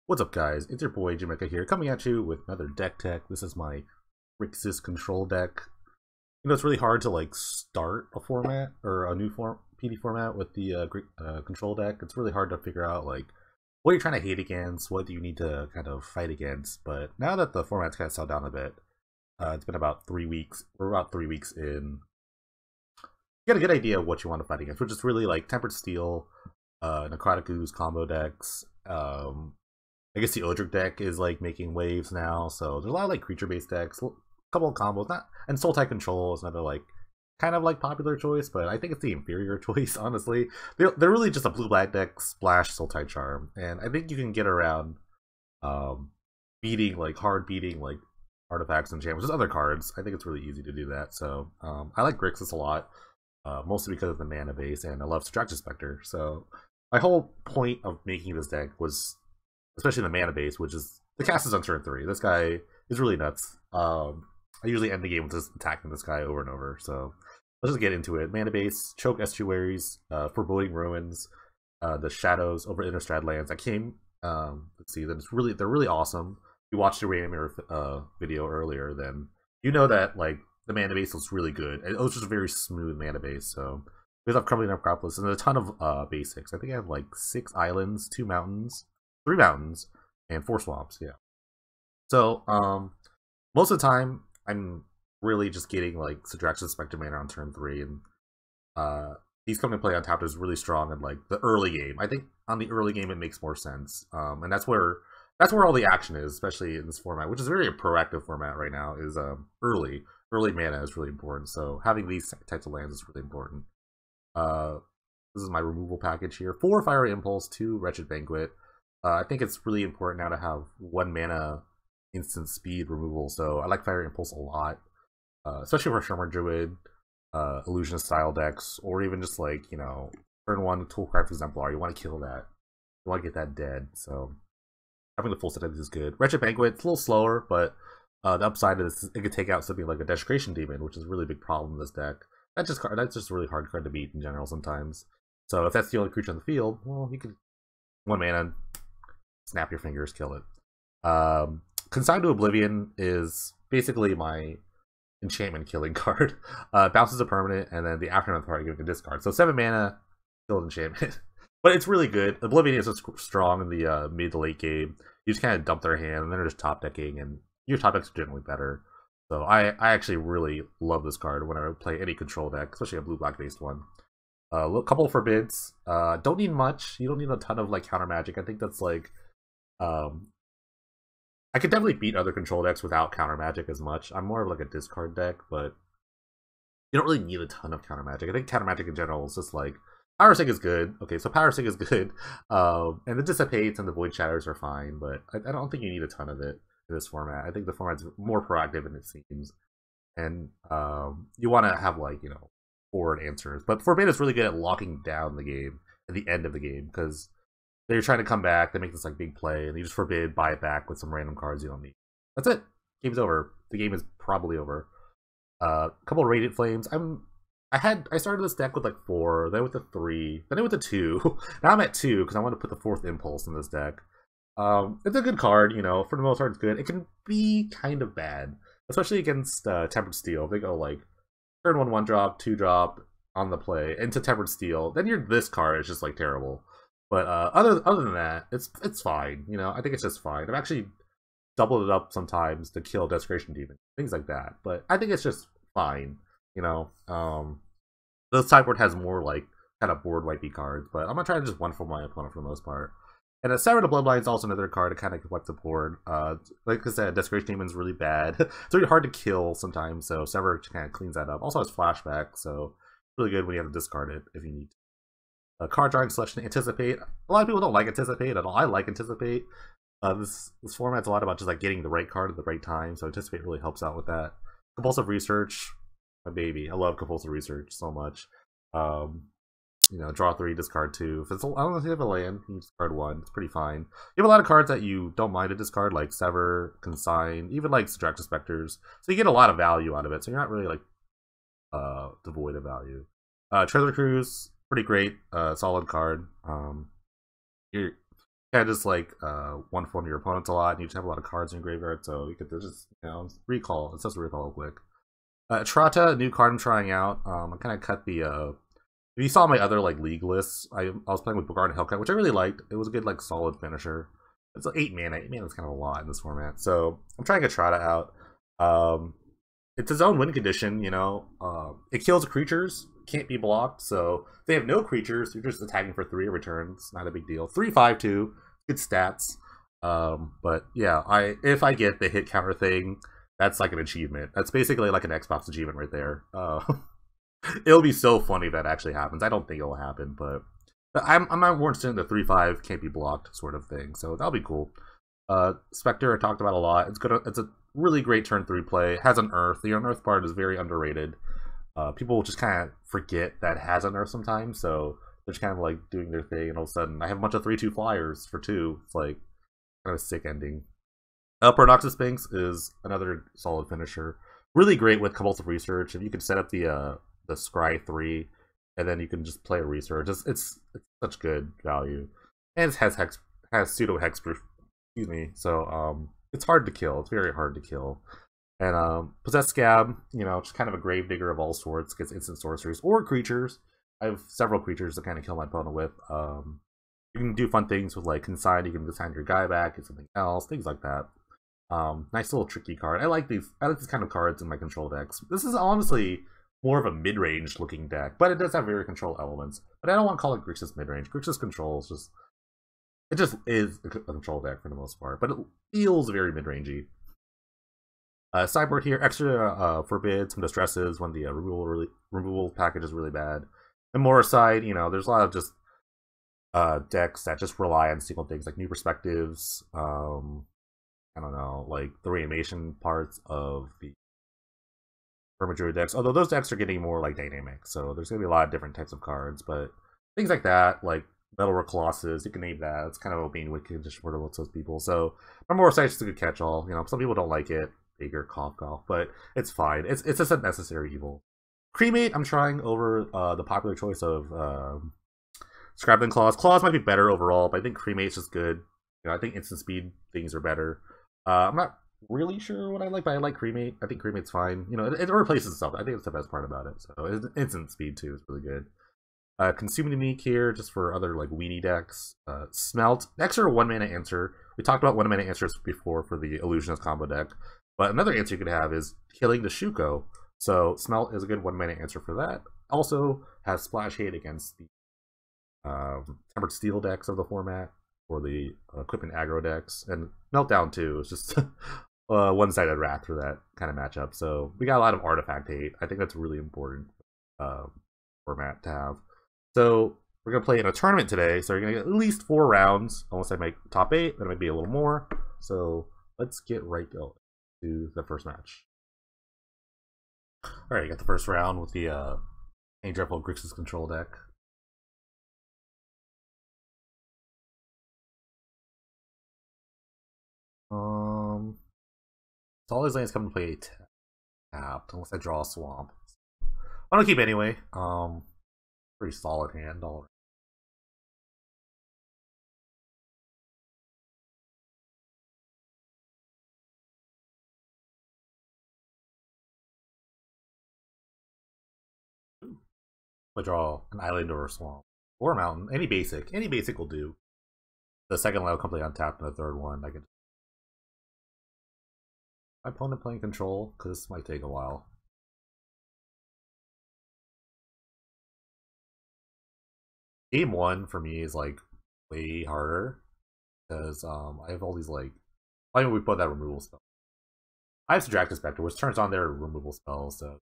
What's up, guys? It's your boy Jamaica here, coming at you with another deck tech. This is my Grixis control deck. It's really hard to start a format or a new PD format with the control deck. It's really hard to figure out what you're trying to hate against, what do you need to kind of fight against. But now that the format's kind of settled down a bit, it's been about 3 weeks. We're about 3 weeks in. You get a good idea of what you want to fight against, which is really like Tempered Steel, Necrotic Ooze combo decks. I guess the Odric deck is making waves now, so there's a lot of creature-based decks, a couple of combos, and Sultai Control is another kind of popular choice, but I think it's the inferior choice, honestly. They're really just a blue-black deck splash Sultai Charm, and I think you can get around beating hard beating artifacts and jams. There's other cards. I think it's really easy to do that. So I like Grixis a lot, mostly because of the mana base, and I love Stractus Spectre. So my whole point of making this deck was, especially the mana base, which is the cast is on turn 3. This guy is really nuts. I usually end the game with just attacking this guy over and over. So let's just get into it. Mana base, Choke Estuaries, Foreboding Ruins, the Shadows over Innistrad Lands. I came. Let's see. They're really awesome. If you watched the Mirror video earlier, then you know that the mana base was really good. It was just a very smooth mana base. So we have Crumbling Necropolis and a ton of basics. I think I have 6 islands, 2 mountains, 3 mountains, and 4 swamps. Yeah. So most of the time I'm really just getting Sadrax's Spectre mana on turn 3, and he's coming to play on top is really strong in the early game. I think on the early game it makes more sense, and that's where all the action is, especially in this format, which is a very proactive format right now. Is early mana is really important. So having these types of lands is really important. This is my removal package here: 4 Fiery Impulse, 2 Wretched Banquet. I think it's really important now to have 1 mana instant speed removal. So I like Fiery Impulse a lot, especially for Shimmer Druid, Illusion style decks, or even just turn 1 Toolcraft Exemplar. You want to kill that. You want to get that dead. So having the full set of these is good. Wretched Banquet, it's a little slower, but the upside is it could take out something like a Desecration Demon, which is a really big problem in this deck. That's just a really hard card to beat in general sometimes. So if that's the only creature on the field, well, you could 1 mana, snap your fingers, kill it. Consigned to Oblivion is basically my enchantment killing card. Bounces a permanent, and then the aftermath part you get a discard. So 7 mana, kill enchantment. But it's really good. Oblivion is just strong in the mid to late game. You just kind of dump their hand, and then they're just top decking, and your top decks are generally better. So I actually really love this card when I play any control deck, especially a blue-black based one. A couple forbids. Don't need much. You don't need a ton of counter magic. I think that's I could definitely beat other control decks without counter magic as much. I'm more of a discard deck, but you don't really need a ton of counter magic. I think counter magic in general is just Power Sync is good. Okay, so Power Sync is good. And the Dissipates and the Void Shatters are fine, but I don't think you need a ton of it in this format. I think the format's more proactive than it seems. And you want to have forward answers. But Forbid is really good at locking down the game at the end of the game, because they're trying to come back, they make this big play, and you just forbid, buy it back with some random cards you don't need. That's it. Game's over. The game is probably over. A couple of Radiant Flames. I started this deck with 4, then with a 3, then with a 2. Now I'm at 2 because I want to put the 4th Impulse in this deck. It's a good card, for the most part it's good. It can be kind of bad, especially against Tempered Steel. If they go turn 1 drop, 2 drop on the play into Tempered Steel, then this card is just terrible. But other than that, it's fine. I think it's just fine. I've actually doubled it up sometimes to kill Desecration Demon, things like that. But I think it's just fine. The sideboard has more kind of board wipey cards, but I'm gonna try to just one for my opponent for the most part. And a Sever the Bloodline is also another card to kind of wipe the board. Like I said, Desecration Demon is really bad. It's really hard to kill sometimes, so Sever kind of cleans that up. Also has flashback, so it's really good when you have to discard it if you need to. Card drawing selection, Anticipate. A lot of people don't like Anticipate at all. I like Anticipate. This format's a lot about just getting the right card at the right time, so Anticipate really helps out with that. Compulsive Research, my baby. I love Compulsive Research so much. Draw 3, discard 2. If it's I don't know if you have a land, you discard 1. It's pretty fine. You have a lot of cards that you don't mind to discard, like Sever, Consign, even Sadraxis Specters. So you get a lot of value out of it. So you're not really devoid of value. Treasure Cruise, pretty great, solid card. You're kind of just like one form your opponents a lot, and you just have a lot of cards in your graveyard, so you could just recall. It says recall real quick. Trata, new card I'm trying out. I kind of cut the. If you saw my other like league lists, I was playing with Bogart and Hellcat, which I really liked. It was a good like solid finisher. It's like 8 mana. 8 mana is kind of a lot in this format, so I'm trying to get Trata out. It's its own win condition, it kills creatures, can't be blocked, so if they have no creatures, you're just attacking for 3 returns, not a big deal. 3/5/2, good stats. But yeah, if I get the hit counter thing, that's like an achievement. That's basically like an Xbox achievement right there. It'll be so funny if that actually happens. I don't think it'll happen, but I'm not more interested in the 3/5 can't be blocked sort of thing, so that'll be cool. Spectre I talked about a lot. It's a really great turn 3 play. It has an Earth. The unearth part is very underrated. People just kind of forget that it has an Earth sometimes, so they're just kind of like doing their thing, and all of a sudden I have a bunch of 3/2 flyers for 2. It's like kind of a sick ending. Paradoxus Sphinx is another solid finisher. Really great with compulsive research. If you can set up the Scry 3, and then you can just play a research. It's such good value, and it has pseudo hexproof. Excuse me. So it's hard to kill. It's very hard to kill. And Possessed Scab, just kind of a gravedigger of all sorts. Gets instant sorceries or creatures. I have several creatures to kind of kill my opponent with. You can do fun things with like Consign. You can consign your guy back and something else, things like that. Nice little tricky card. I like these kind of cards in my control decks. This is honestly more of a mid-range looking deck, but it does have very control elements. But I don't want to call it Grixis mid-range. Grixis control is just is a control deck for the most part, but it feels very mid-rangey. Sideboard here, extra forbids some distresses when the removal package is really bad. And more aside, there's a lot of just decks that just rely on single things like New Perspectives. I don't know, like the reanimation parts of the Druid decks. Although those decks are getting more like dynamic, so there's gonna be a lot of different types of cards, but things like that, like Metalwork Colossus, you can name that. It's kind of a being wicked just for most of those people. So more Sight is a good catch-all. Some people don't like it, bigger cough, but it's fine. It's just a necessary evil. Cremate, I'm trying over the popular choice of Scrabbling Claws. Claws might be better overall, but I think Cremate's just good. I think instant speed things are better. I'm not really sure what I like, but I like Cremate. I think Cremate's fine. It replaces stuff. I think it's the best part about it. So instant speed too is really good. Consuming Unique here, just for other like weenie decks. Smelt, extra 1 mana answer. We talked about 1 mana answers before for the Illusionist combo deck, but another answer you could have is killing the Shuko. So Smelt is a good 1 mana answer for that. Also has splash hate against the Tempered Steel decks of the format, or the Equipment aggro decks, and Meltdown too. It's just one-sided wrath for that kind of matchup. So we got a lot of artifact hate. I think that's really important format to have. So we're gonna play in a tournament today. So you're gonna get at least 4 rounds. Unless I make top 8, then it might be a little more. So let's get right to the first match. All right, you got the first round with the Dreadful Grixis control deck. So all these lands come to play tapped unless I draw a swamp. I don't keep anyway. Pretty solid hand already. I draw an island or a swamp or a mountain. Any basic will do. The second land will come play untapped, and the third one I can. My opponent playing control, because this might take a while. Game 1 for me is like way harder because I have all these like. I mean, we put that removal spell. I have Subtractive Spectre, which turns on their removal spells, so.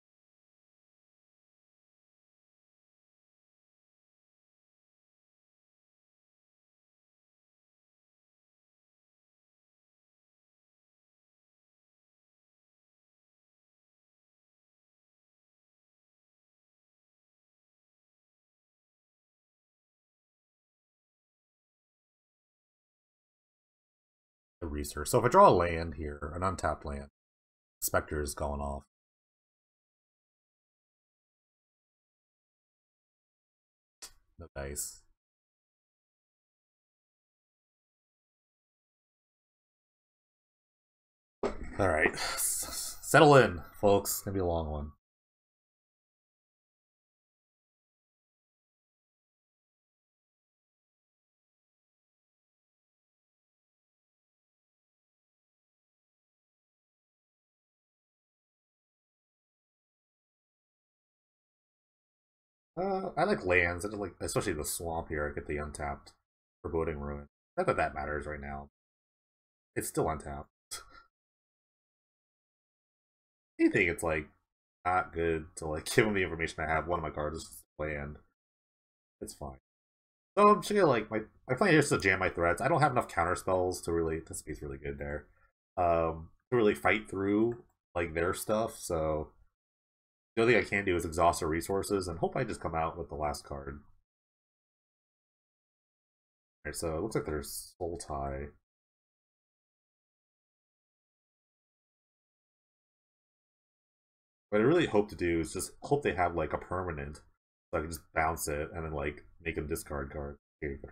The research. So if I draw a land here, an untapped land, Spectre is going off. The dice. Alright. Settle in, folks. It's gonna be a long one. I like lands. I just like, especially the swamp here. I get the untapped foreboding ruin. Not that that matters right now. It's still untapped. I think it's like not good to like give them the information I have. One of my cards is land. It's fine. So I'm just gonna like my plan here is to jam my threats. I don't have enough counter spells to really. This space really good there. To really fight through like their stuff. So the only thing I can do is exhaust our resources and hope I just come out with the last card. Alright, so it looks like there's Soul Tie. What I really hope to do is just hope they have like a permanent, so I can just bounce it and then like make them discard cards. There's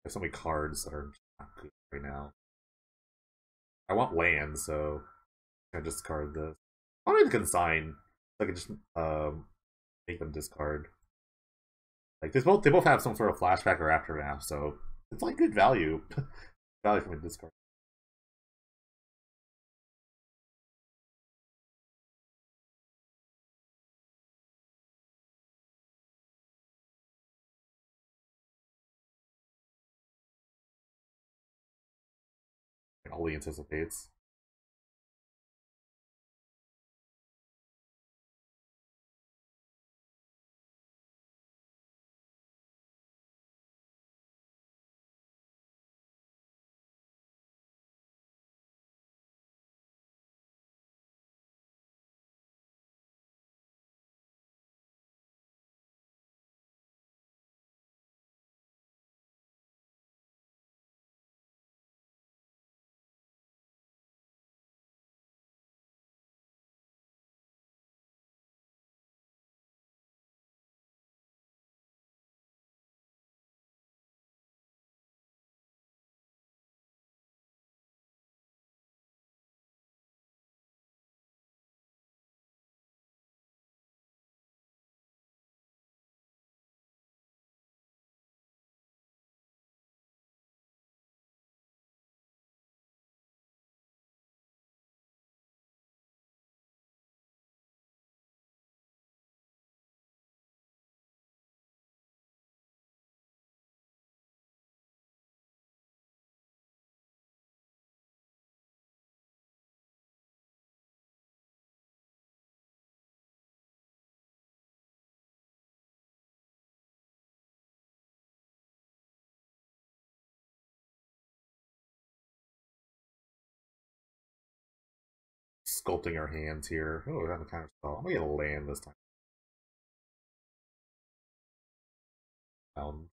so many cards that are not good right now. I want land, so I discard this. I want to consign, so I can just make them discard. Like they both have some sort of flashback or aftermath, so it's like good value. Value from a discard. It only anticipates. Sculpting our hands here. Oh, we got a counter spell. I'm gonna get a land this time. Um,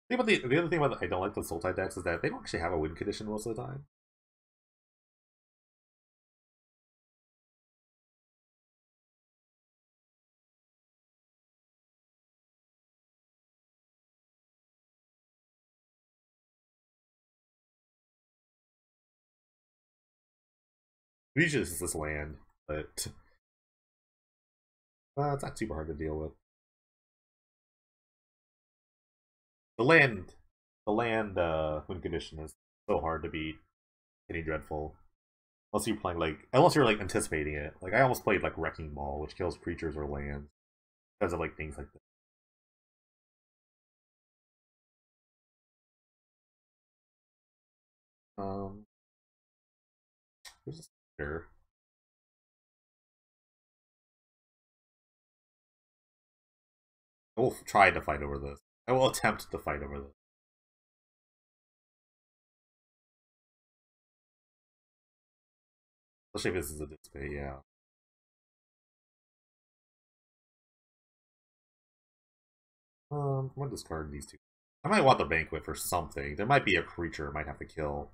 the other thing about I don't like the Soul Tide decks is that they don't actually have a win condition most of the time. Usually it's this land, but it's not super hard to deal with. The land, the land win condition is so hard to beat. Getting dreadful. Unless you're like anticipating it. Like I almost played like Wrecking Ball, which kills creatures or lands because of like things like that. Um, there's a here. I will try to fight over this. I will attempt to fight over this. Especially if this is a display, yeah. I'm gonna discard these two. I might want the Banquet for something. There might be a creature I might have to kill.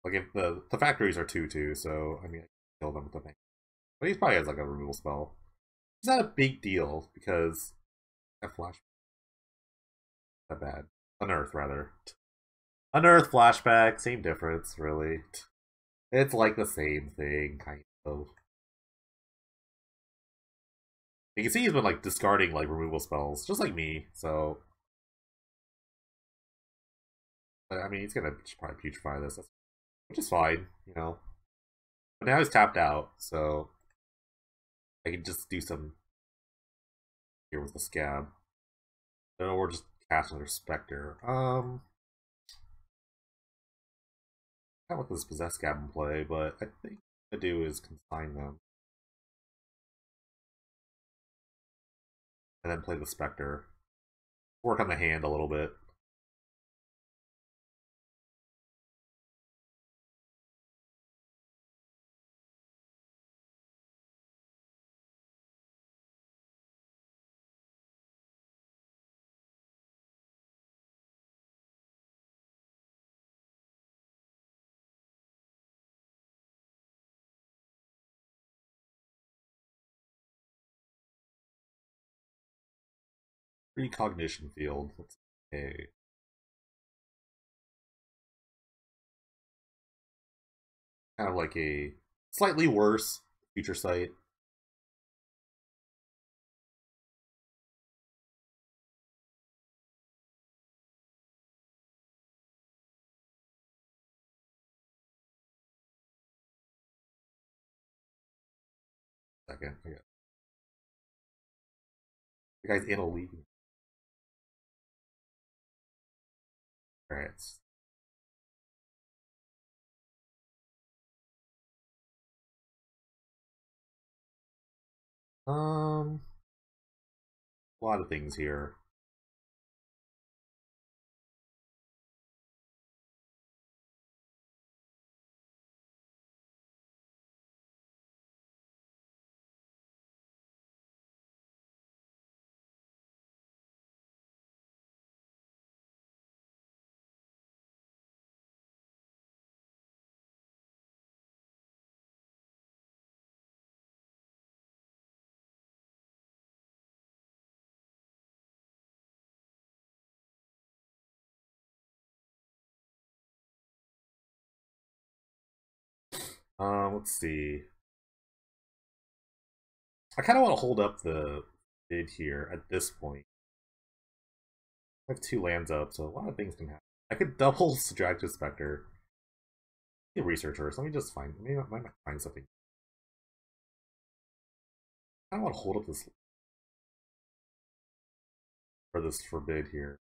Like if the factories are 2/2, so I mean I can kill them with the Banquet. But he probably has like a removal spell. It's not a big deal because that flash that bad. Unearth rather. Unearth flashback, same difference, really. It's like the same thing, kind of. You can see he's been like discarding like removal spells, just like me. So, I mean, he's gonna probably putrefy this, which is fine, you know. But now he's tapped out, so I can just do some here with the scab, or just cast another specter. I want this possessed scab in play, but I think what I do is consign them and then play the specter. Work on the hand a little bit. Precognition field. Let's okay. Kind of like a slightly worse future sight. Second, okay. The guy's in a league. Alright. A lot of things here. Let's see. I kind of want to hold up the bid here at this point. I have 2 lands up, so a lot of things can happen. I could double Subtractive Spectre. Be a researcher, so let me just find. Maybe I might find something. I don't want to hold up this for this forbid here.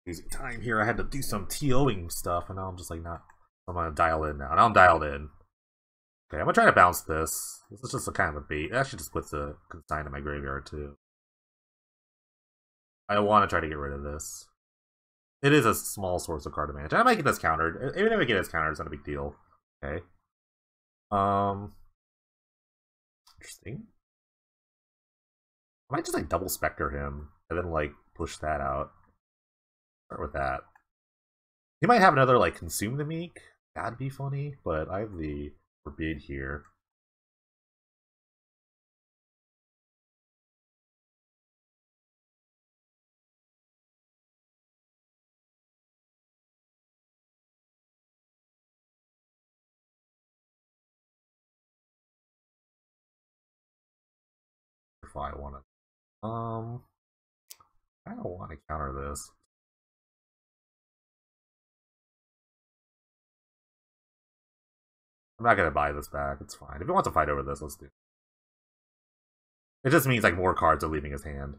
Losing time here. I had to do some TOing stuff, and now I'm just like, not. I'm gonna dial in now. Now I'm dialed in. Okay, I'm gonna try to bounce this. This is just a kind of a bait. It actually just puts the consign in my graveyard too. I want to try to get rid of this. It is a small source of card advantage. I might get this countered. Even if I get this countered, it's not a big deal. Okay. Interesting. I might just like double specter him and then like push that out. Start with that. He might have another like consume the meek. That'd be funny, but I have the forbid here. If I want to, I don't want to counter this. I'm not gonna buy this back. It's fine. If he wants to fight over this, let's do it. It just means like more cards are leaving his hand.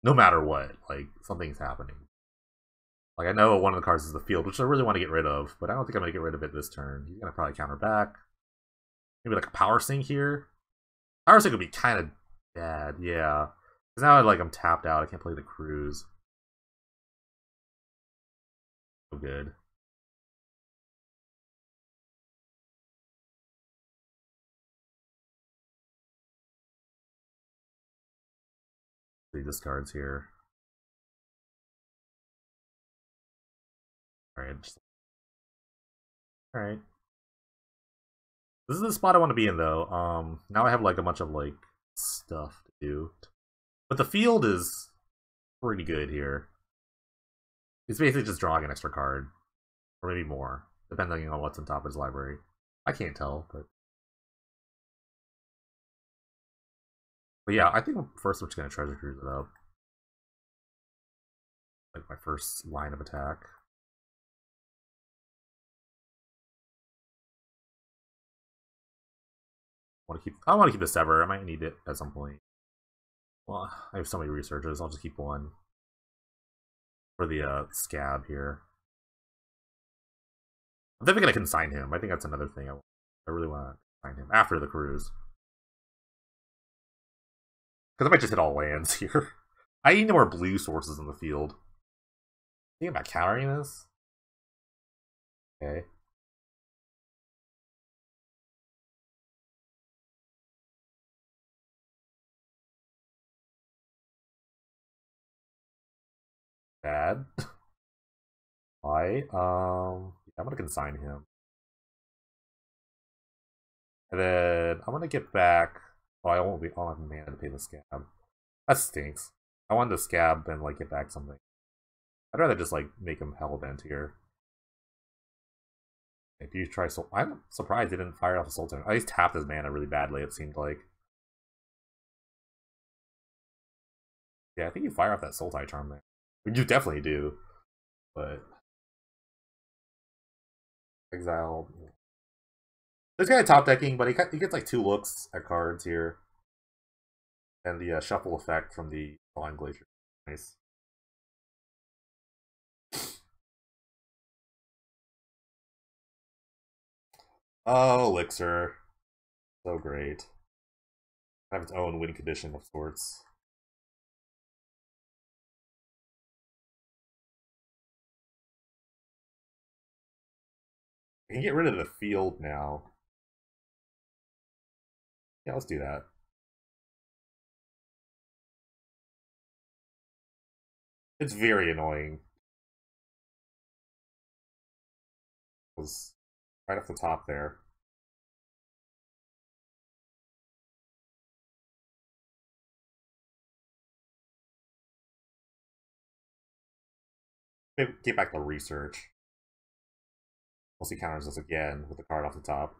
No matter what, like something's happening. Like I know one of the cards is the field, which I really want to get rid of, but I don't think I'm gonna get rid of it this turn. He's gonna probably counter back. Maybe like a power sink here. Power sink would be kind of bad, yeah. Because now like I'm tapped out. I can't play the cruise. So good. These cards here. Alright. Alright. This is the spot I want to be in though. Now I have like a bunch of like stuff to do. But the field is pretty good here. He's basically just drawing an extra card. Or maybe more. Depending on what's on top of his library. I can't tell, but yeah, I think first I'm just gonna treasure cruise it up. Like my first line of attack. I want to keep the Sever. I might need it at some point. Well, I have so many researches. I'll just keep one for the scab here. I'm definitely gonna consign him. I think that's another thing I really want to consign him after the cruise, because I might just hit all lands here. I need more blue sources in the field. Thinking about countering this. Okay. Bad. Why? I'm gonna consign him. And then I'm gonna get back. Oh, I won't be. Oh, I'm mana to pay the scab. That stinks. I want the scab and like get back something. I'd rather just like make him hellbent here. If you try Soul, I'm surprised he didn't fire off a Sultan. At least tapped his mana really badly. It seemed like. Yeah, I think you fire off that Sultai charm there. You definitely do, but exile. This guy top decking, but he gets like 2 looks at cards here, and the shuffle effect from the Lime Glacier. Nice. Oh, Elixir, so great. Have its own win condition of sorts. I can get rid of the field now. Yeah, let's do that. It's very annoying. It was right off the top there. Get back the research. Once he counters us again with the card off the top.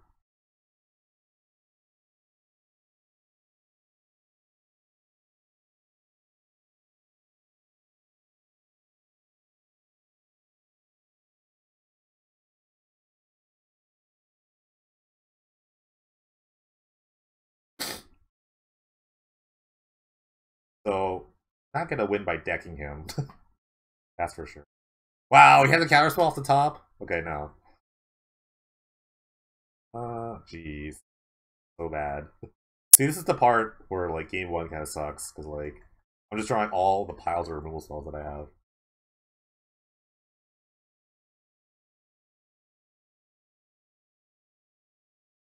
So, not gonna win by decking him. That's for sure. Wow, he had the counterspell off the top? Okay, no. Jeez. So bad. See, this is the part where, like, game 1 kind of sucks, because, like, I'm just drawing all the piles of removal spells that I have.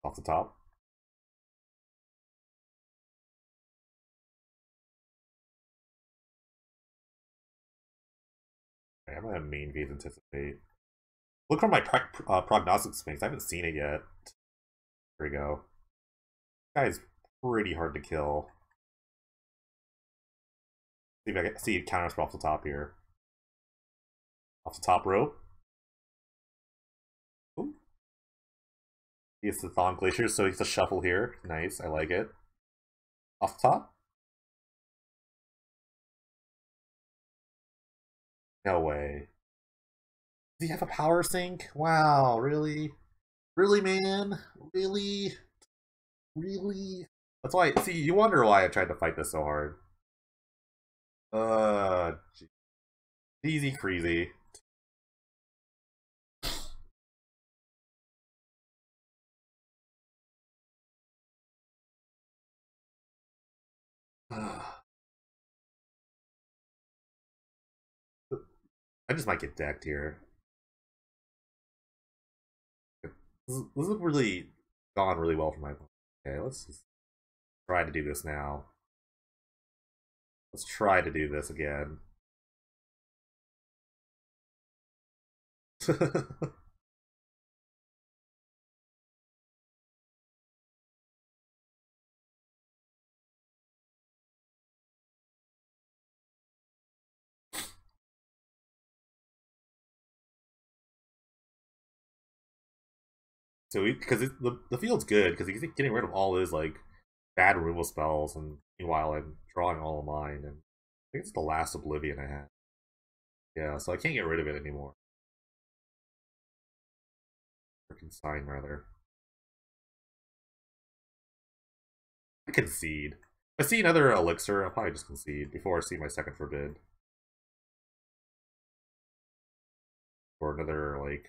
Off the top. Okay, I'm gonna main phase anticipate. Look for my prognostic sphinx. I haven't seen it yet. There we go. This guy is pretty hard to kill. See if I can see counterspell off the top here. Off the top rope. Ooh. He gets the Thon Glacier, so he gets a shuffle here. Nice, I like it. Off the top? No way. Does he have a power sink? Wow, really? Really, man? Really? Really? That's why, see, you wonder why I tried to fight this so hard. Easy crazy. I just might get decked here. This is really gone really well for my opponent. Okay, let's just try to do this now. Let's try to do this again. So because the field's good because he's getting rid of all his like bad removal spells, and meanwhile I'm drawing all of mine, and I think it's the last Oblivion I had. Yeah, so I can't get rid of it anymore. Or consign rather. I concede. If I see another elixir, I'll probably just concede before I see my second forbid. Or another like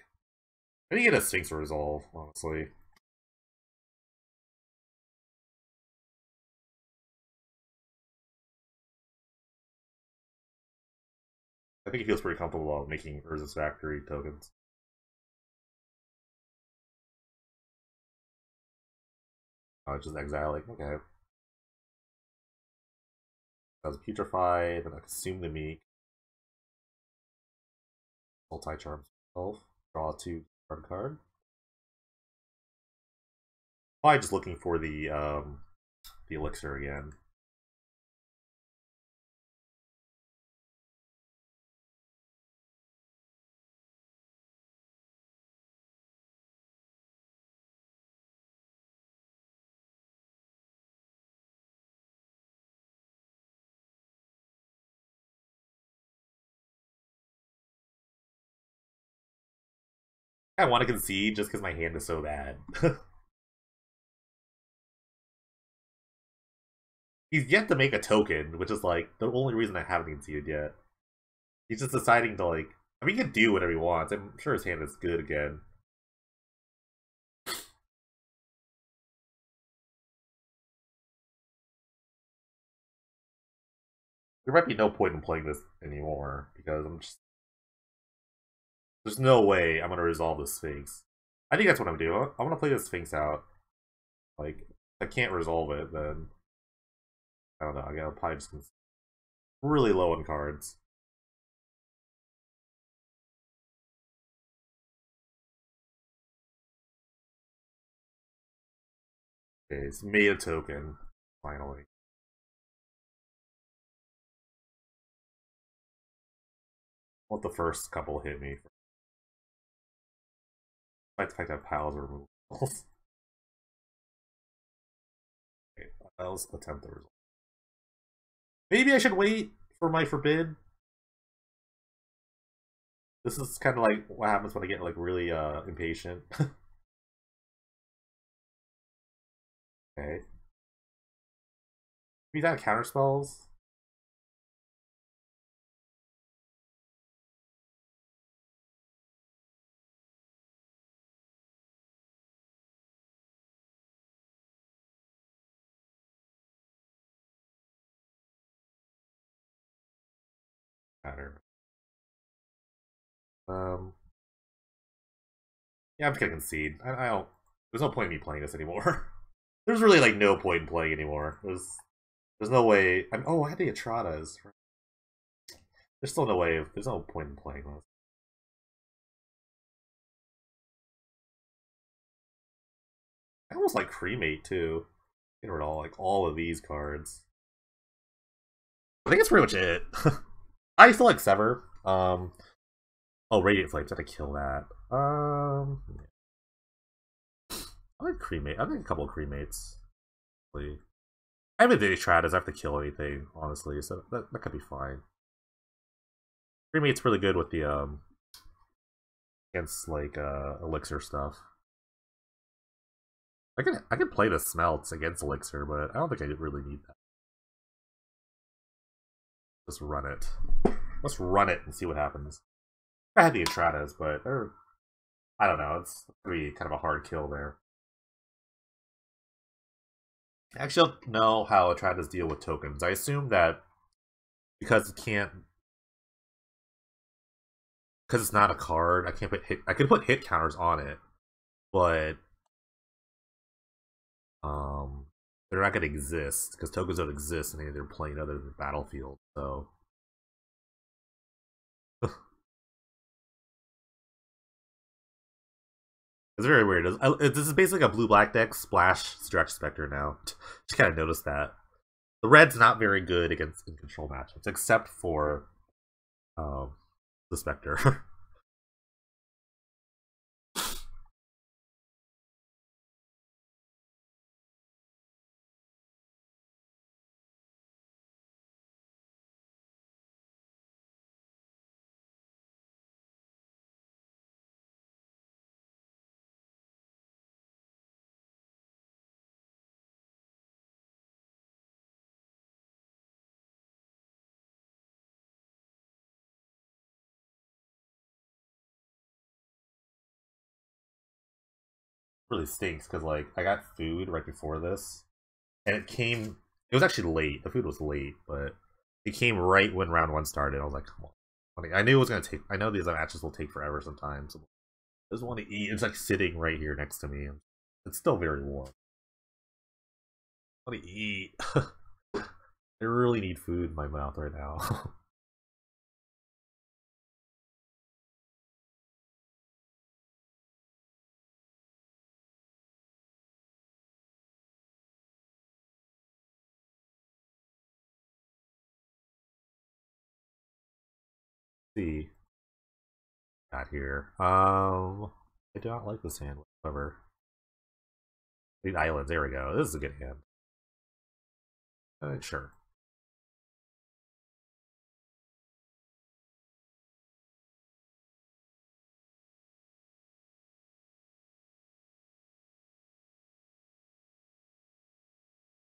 I think get a Sphinx resolve, honestly. I think he feels pretty comfortable about making Urza's Factory tokens. Just exiling, okay. That was Putrefy, then I consume the Meek. Multi-charm myself. Draw 2 card. Probably just looking for the elixir again. I want to concede just because my hand is so bad. He's yet to make a token, which is like the only reason I haven't conceded yet. He's just deciding to like. I mean, he can do whatever he wants. I'm sure his hand is good again. There might be no point in playing this anymore because I'm just. There's no way I'm gonna resolve the Sphinx. I think that's what I'm doing. I want to play the Sphinx out. Like, if I can't resolve it, then I don't know. I gotta probably just really low on cards. Okay, it's made a token finally. Let the first couple hit me. Despite the fact I have piles of removals. Okay, let's attempt the result. Maybe I should wait for my forbid. This is kind of like what happens when I get like really impatient. Okay. He's out of counter spells. Matter. Yeah, I'm just gonna concede. I don't. There's no point in me playing this anymore. There's really like no point in playing anymore. There's no way. Oh, I had the Atradas. There's still no way. There's no point in playing this. I almost like Cremate too. Get rid of all of these cards. I think that's pretty much it. I still like Sever. Oh, Radiant Flames. I have to kill that. I like Cremate. I think a couple of Cremates. I haven't did any Stratas. I have to kill anything, honestly, so that could be fine. Cremate's really good with the against like elixir stuff. I can play the smelts against elixir, but I don't think I really need that. Just run it. Let's run it and see what happens. I had the Estratas, but they're I don't know, it's gonna be kind of a hard kill there. I actually don't know how Estratas deal with tokens. I assume that because it can't because it's not a card, I can't put hit I could put hit counters on it, but they're not gonna exist because tokens don't exist in any other plane other than the battlefield, so it's very weird. This is basically a blue-black deck splash Stretch Spectre now. Just kind of noticed that. The red's not very good against in control matchups, except for the Spectre. Really stinks because like I got food right before this, and it came. It was actually late. The food was late, but it came right when round one started. I was like, come on. I knew it was gonna take. I know these matches will take forever sometimes. I just want to eat. It's like sitting right here next to me. It's still very warm. I want to eat. I really need food in my mouth right now. See, got here. I do not like this hand whatsoever. These islands. There we go. This is a good hand. Sure.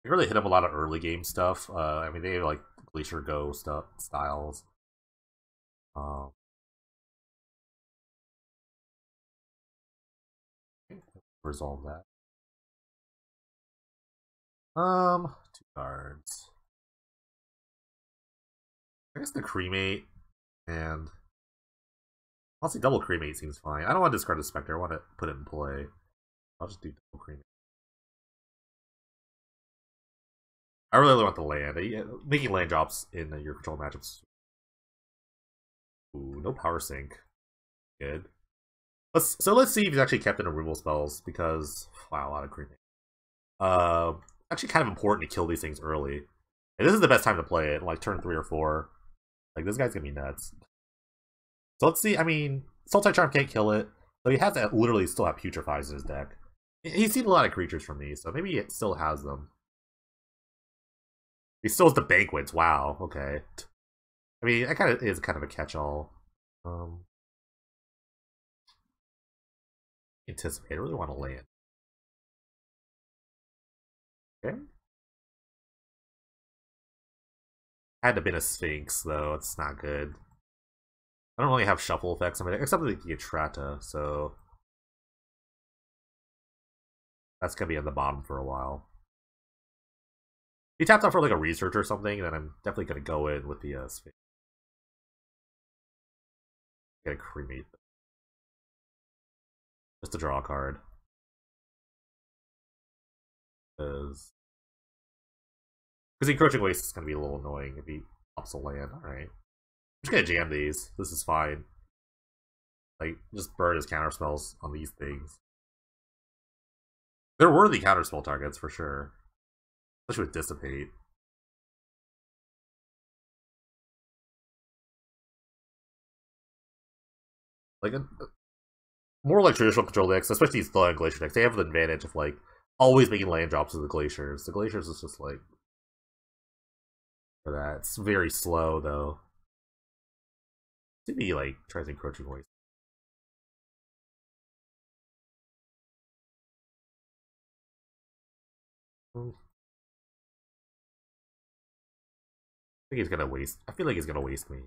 They really hit up a lot of early game stuff. I mean, they have like Glacier Go stuff styles. Um, Resolve that. Two cards. I guess the Cremate and honestly double Cremate seems fine. I don't want to discard the Spectre. I want to put it in play. I'll just do double Cremate. I really want the land. Making land drops in your control matchups. Ooh, no power sync. Good. Let's see if he's actually kept in removal spells because wow, a lot of Cremate. Actually kind of important to kill these things early. And this is the best time to play it, like turn 3 or 4. Like, this guy's gonna be nuts. So let's see, I mean, Sultai Charm can't kill it, but he has to literally still have Putrefies in his deck. He's seen a lot of creatures from me, so maybe it still has them. He still has the Banquets, wow, okay. I mean, that kind of is kind of a catch-all. Anticipate, I really want to land. Okay. Had to have been a Sphinx, though. It's not good. I don't really have shuffle effects on my deck, except for the Trata, so that's gonna be on the bottom for a while. If he taps out for like a research or something, then I'm definitely gonna go in with the Sphinx. Get a Cremate. Just to draw a card. Because Encroaching Waste is gonna be a little annoying if he pops a land, alright. just gonna jam these. This is fine. Like, just burn his counterspells on these things. They're worthy counterspell targets for sure. Especially with Dissipate. Like, more like traditional control decks, especially these Thaw and Glacier decks, they have the advantage of, like, always making land drops with the Glaciers. The Glaciers is just, like, for that. It's very slow, though. To be, like, tries encroaching ways. I think he's gonna waste. I feel like he's gonna waste me.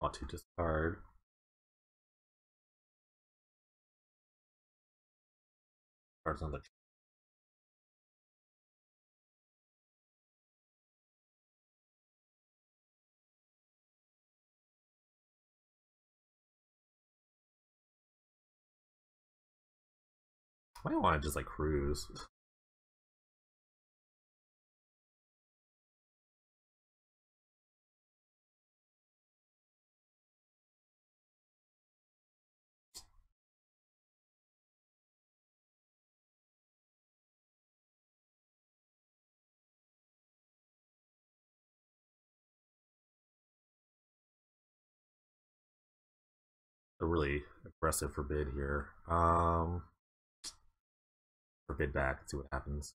Want to discard. Cards on the. I might want to just like cruise. A really aggressive forbid here. Forbid back. See what happens.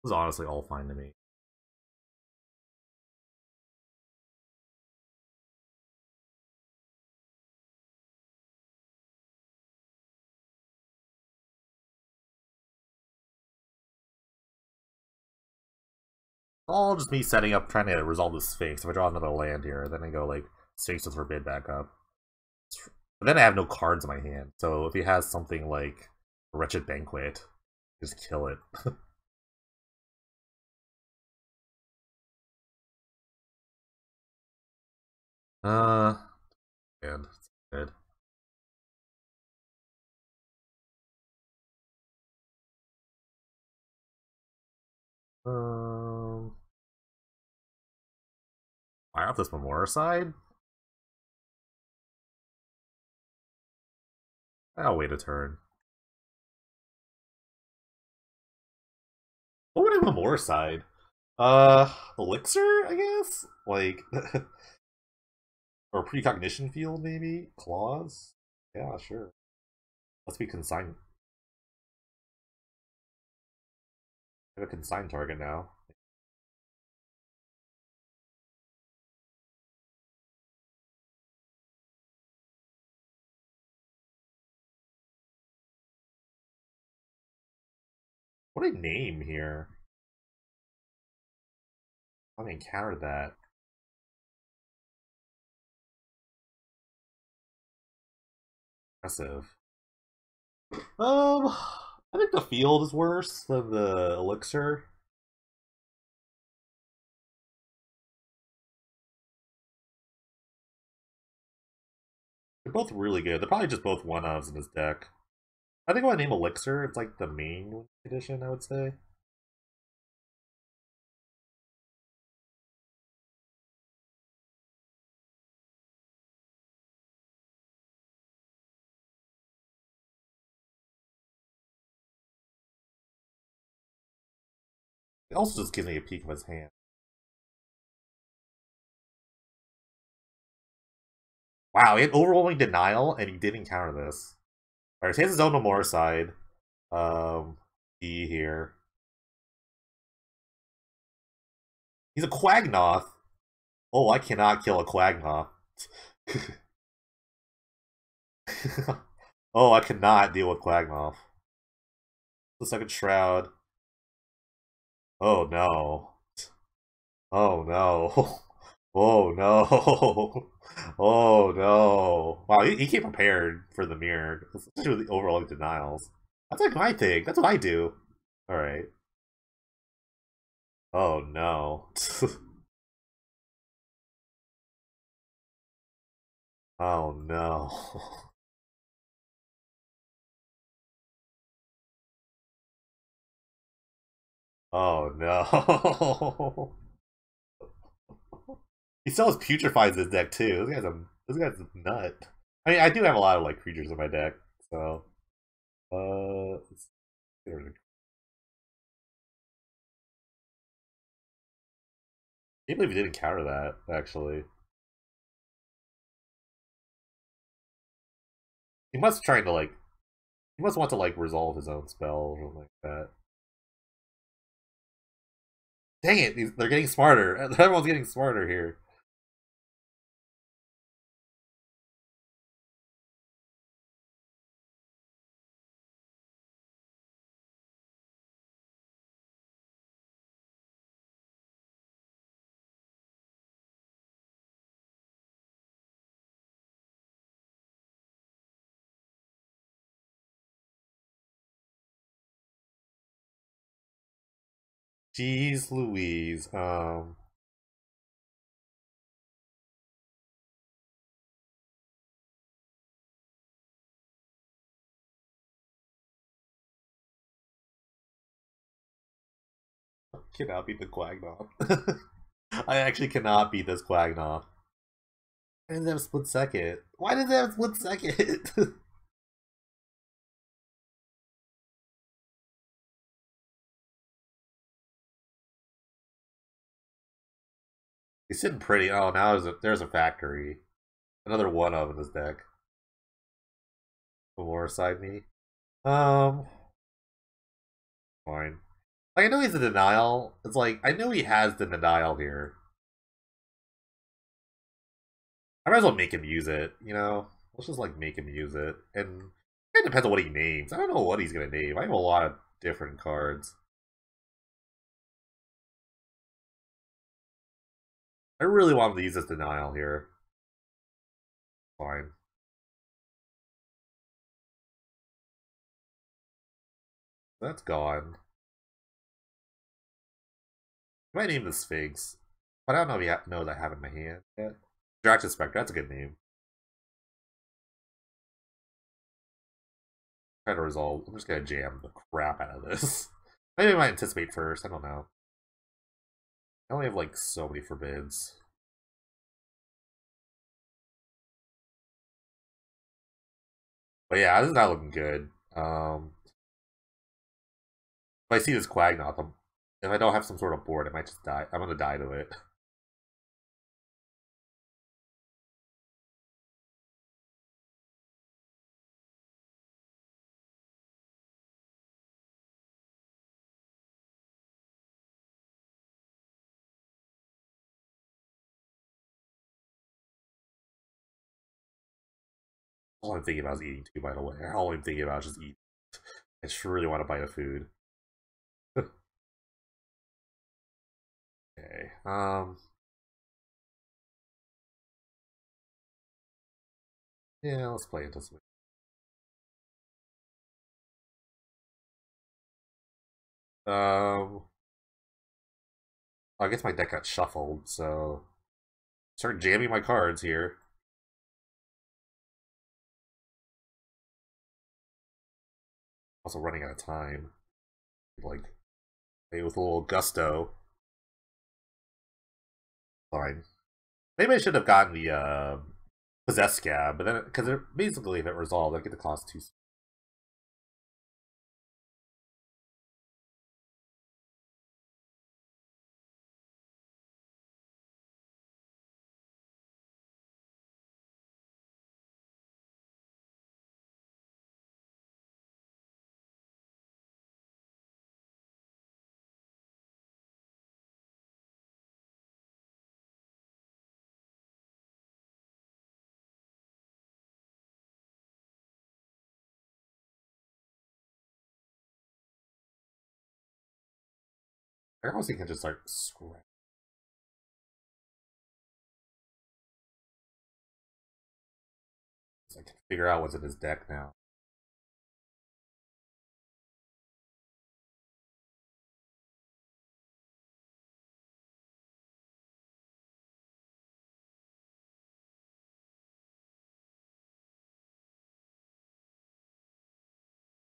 This is honestly all fine to me. All just me setting up, trying to resolve the Sphinx. If I draw another land here, then I go like Sphinx with Forbid back up. But then I have no cards in my hand, so if he has something like Wretched Banquet, just kill it. And it's good. Fire off this Memora side? I'll wait a turn. What would I have Memora side? Elixir, I guess? Like, or Precognition Field, maybe? Claws? Yeah, sure. Let's be consigned. I have a consigned target now. What a name here. I encountered that. Impressive. I think the field is worse than the elixir. They're both really good. They're probably just both one-ofs in his deck. I think if I name elixir, it's like the main edition, I would say. It also just gives me a peek of his hand. Wow, he had overwhelming denial, and he did encounter this. Alright, so he has his own Nomura side. D here. He's a Quagnoth. Oh, I cannot kill a Quagnoth. Oh, I cannot deal with Quagnoth. The second Shroud. Oh no. Oh no. Oh no! Oh no! Wow, he came prepared for the mirror, especially with the overall denials. That's like my thing. That's what I do. All right. Oh no! Oh no! Oh no! He still has putrefies in his deck too. This guy's a nut. I mean, I do have a lot of like creatures in my deck, so let's get rid of- can't believe he didn't counter that. Actually, he must trying to like he must want to like resolve his own spell or something like that. Dang it, they're getting smarter. Everyone's getting smarter here. Jeez Louise. Cannot beat the Quagnoth. I actually cannot beat this Quagnoth. Why did they have split second? Why did they have split second? He's sitting pretty. Oh, now there's a factory. Another one of in this deck. One more side me. Um, fine. Like, I know he's in denial. It's like I know he has the denial here. I might as well make him use it. Let's just like make him use it. And it depends on what he names. I don't know what he's gonna name. I have a lot of different cards. I really want him to use this denial here. Fine. That's gone. I might name the Sphinx, but I don't know if he knows I have it in my hand yet. Draxus Spectre. That's a good name. Try to resolve. I'm just gonna jam the crap out of this. Maybe I might anticipate first. I don't know. I only have like so many forbids. But yeah, this is not looking good. If I see this Quagnoth, if I don't have some sort of board, I might just die. I'm gonna die to it. All I'm thinking about is eating too, by the way. All I'm thinking about is just eating. I just really want to bite of food. Okay. Yeah, let's play into some. Um, I guess my deck got shuffled, so start jamming my cards here. Also running out of time. Like, maybe with a little gusto. Fine. Maybe I should have gotten the possessed scab, but then because basically if it resolved, I get the cost two. I honestly can just start scratch. I can figure out what's in his deck now.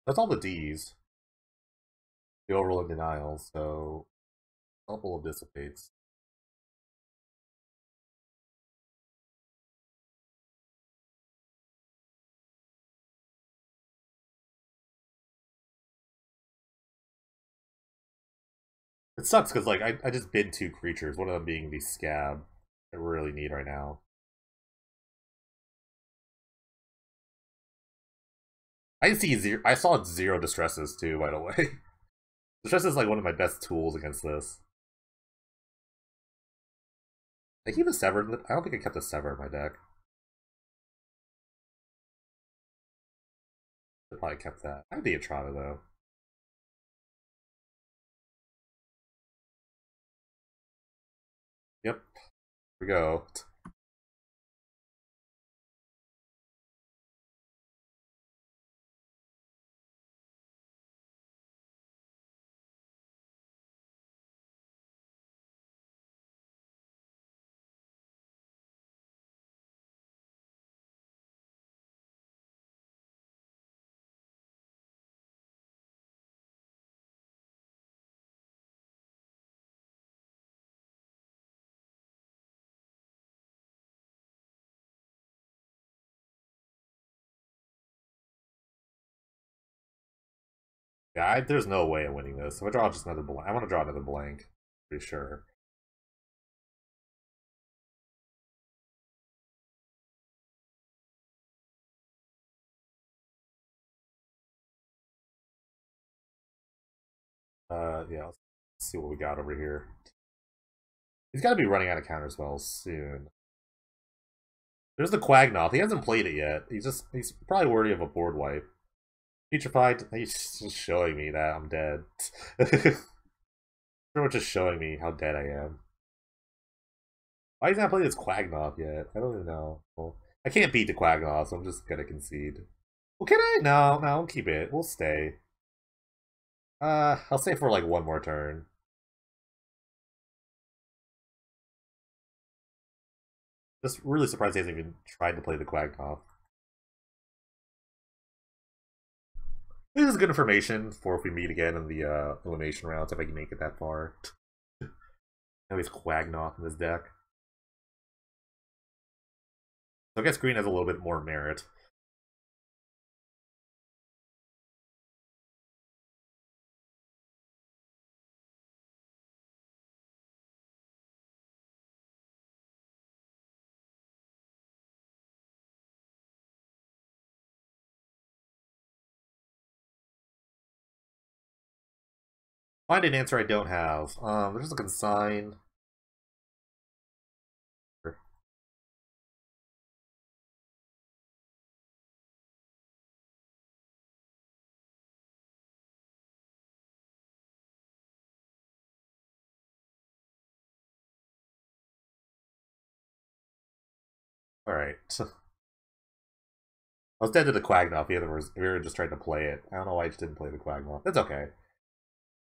That's all the D's. The overall denial, so couple of dissipates. It sucks because like I just bid 2 creatures, one of them being the scab I really need right now. I saw 0 distresses too, by the way. Distress is like one of my best tools against this. I keep a severed. I don't think I kept a sever in my deck. I probably kept that. I have the Etrata though. Yep. Here we go. Yeah, there's no way I'm winning this. I'm gonna draw just another blank. I want to draw another blank. Pretty sure. Yeah. Let's see what we got over here. He's got to be running out of counterspells soon. There's the Quagnoth. He hasn't played it yet. He's probably worthy of a board wipe. Putrefied. He's just showing me that I'm dead. Pretty much just showing me how dead I am. Why he's not playing this Quagnoth yet? I don't even know. Well, I can't beat the Quagnoth, so I'm just gonna concede. Well, can I? No, we'll keep it. We'll stay. I'll stay for like one more turn. Just really surprised he hasn't even tried to play the Quagnoth. This is good information for if we meet again in the elimination rounds, if I can make it that far. Now he's Quagnoth in his deck. So I guess green has a little bit more merit. Find an answer I don't have. There's a consign. Alright. I was dead to the Quagnoth. The other was we were just trying to play it. I don't know why I just didn't play the Quagnoth. That's okay.